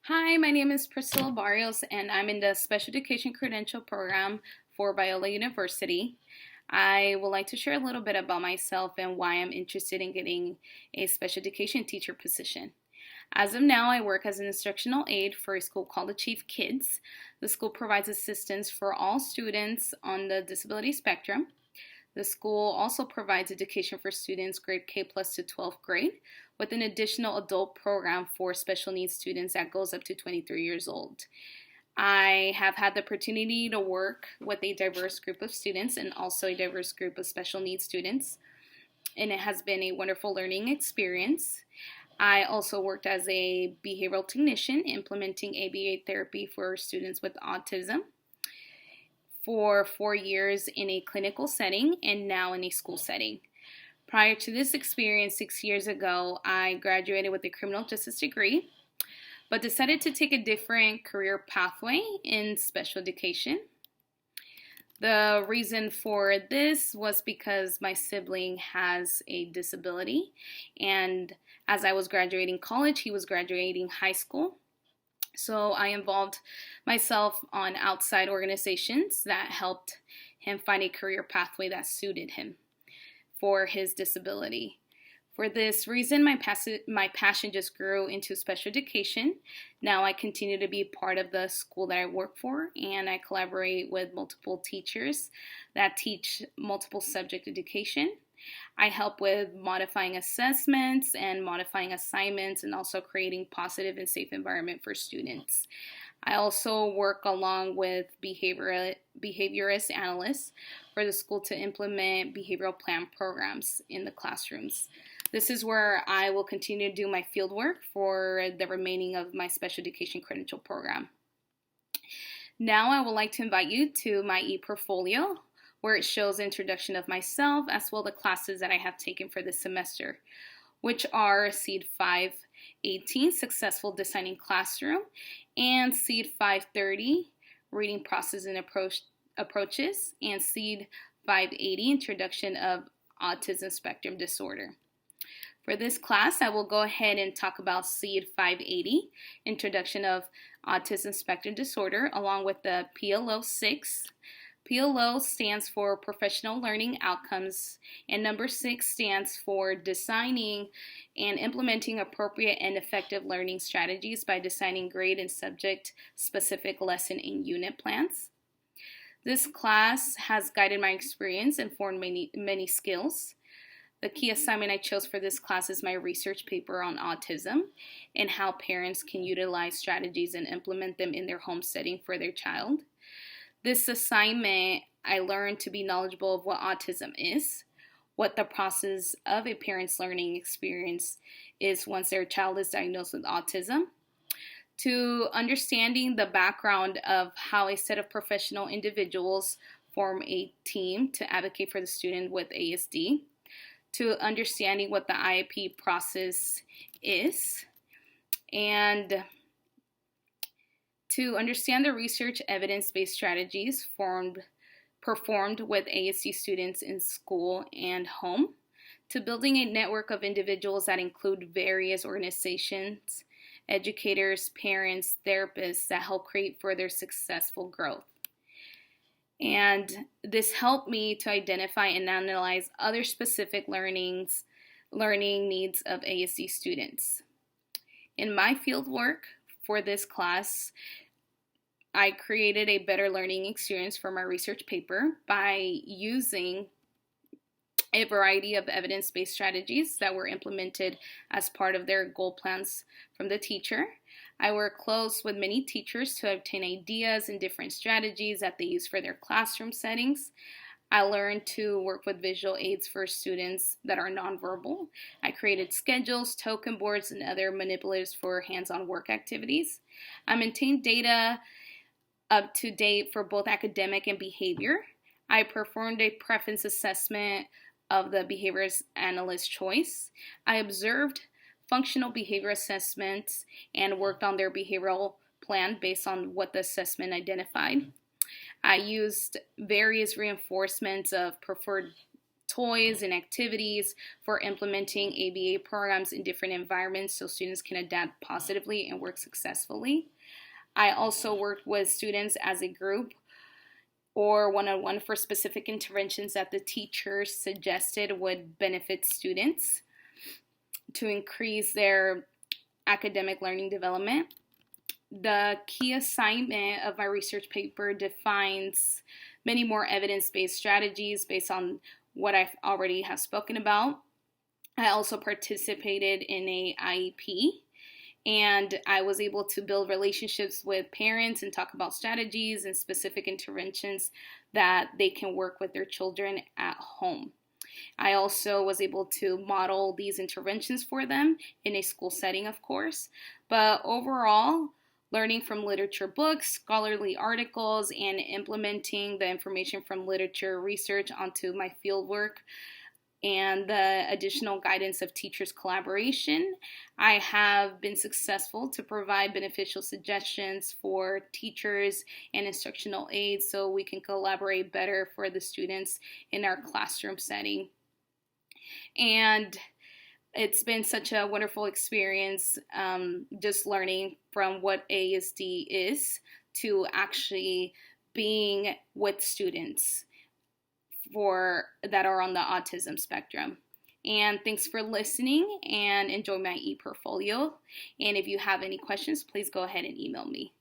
Hi, my name is Priscilla Barrios, and I'm in the Special Education Credential Program for Biola University. I would like to share a little bit about myself and why I'm interested in getting a special education teacher position. As of now, I work as an instructional aide for a school called Achieve Kids. The school provides assistance for all students on the disability spectrum. The school also provides education for students grade K plus to 12th grade with an additional adult program for special needs students that goes up to 23 years old. I have had the opportunity to work with a diverse group of students and also a diverse group of special needs students, and it has been a wonderful learning experience. I also worked as a behavioral technician implementing ABA therapy for students with autism for 4 years in a clinical setting and now in a school setting. Prior to this experience, 6 years ago, I graduated with a criminal justice degree, but decided to take a different career pathway in special education. The reason for this was because my sibling has a disability, and as I was graduating college, he was graduating high school. So I involved myself on outside organizations that helped him find a career pathway that suited him for his disability. For this reason, my passion just grew into special education. Now I continue to be part of the school that I work for, and I collaborate with multiple teachers that teach multiple subject education. I help with modifying assessments and modifying assignments and also creating positive and safe environment for students. I also work along with behaviorist analysts for the school to implement behavioral plan programs in the classrooms. This is where I will continue to do my field work for the remaining of my special education credential program. Now I would like to invite you to my e-portfolio where it shows the introduction of myself as well as the classes that I have taken for this semester, which are Seed 518, Successful Designing Classroom, and Seed 530, Reading Process and Approaches, and Seed 580, Introduction of Autism Spectrum Disorder. For this class, I will go ahead and talk about Seed 580, Introduction of Autism Spectrum Disorder, along with the PLO 6. PLO stands for Professional Learning Outcomes, and number 6 stands for Designing and Implementing Appropriate and Effective Learning Strategies by Designing Grade and Subject-Specific Lesson and Unit Plans. This class has guided my experience and formed many skills. The key assignment I chose for this class is my research paper on autism and how parents can utilize strategies and implement them in their home setting for their child. This assignment, I learned to be knowledgeable of what autism is, what the process of a parent's learning experience is once their child is diagnosed with autism, to understanding the background of how a set of professional individuals form a team to advocate for the student with ASD, to understanding what the IEP process is, and to understand the research evidence-based strategies performed with ASD students in school and home, to building a network of individuals that include various organizations, educators, parents, therapists that help create further successful growth. And this helped me to identify and analyze other specific learning needs of ASD students. In my field work for this class, I created a better learning experience for my research paper by using a variety of evidence-based strategies that were implemented as part of their goal plans from the teacher. I work close with many teachers to obtain ideas and different strategies that they use for their classroom settings. I learned to work with visual aids for students that are nonverbal. I created schedules, token boards, and other manipulatives for hands-on work activities. I maintained data up to date for both academic and behavior. I performed a preference assessment of the behaviorist analyst choice. I observed functional behavior assessments and worked on their behavioral plan based on what the assessment identified. I used various reinforcements of preferred toys and activities for implementing ABA programs in different environments so students can adapt positively and work successfully. I also worked with students as a group or one-on-one for specific interventions that the teachers suggested would benefit students to increase their academic learning development. The key assignment of my research paper defines many more evidence-based strategies based on what I already have spoken about. I also participated in a IEP, and I was able to build relationships with parents and talk about strategies and specific interventions that they can work with their children at home. I also was able to model these interventions for them in a school setting, of course. But overall, learning from literature books, scholarly articles, and implementing the information from literature research onto my fieldwork and the additional guidance of teachers' collaboration, I have been successful to provide beneficial suggestions for teachers and instructional aides so we can collaborate better for the students in our classroom setting. And it's been such a wonderful experience just learning from what ASD is to actually being with students that are on the autism spectrum. And thanks for listening and enjoy my e-portfolio. And if you have any questions, please go ahead and email me.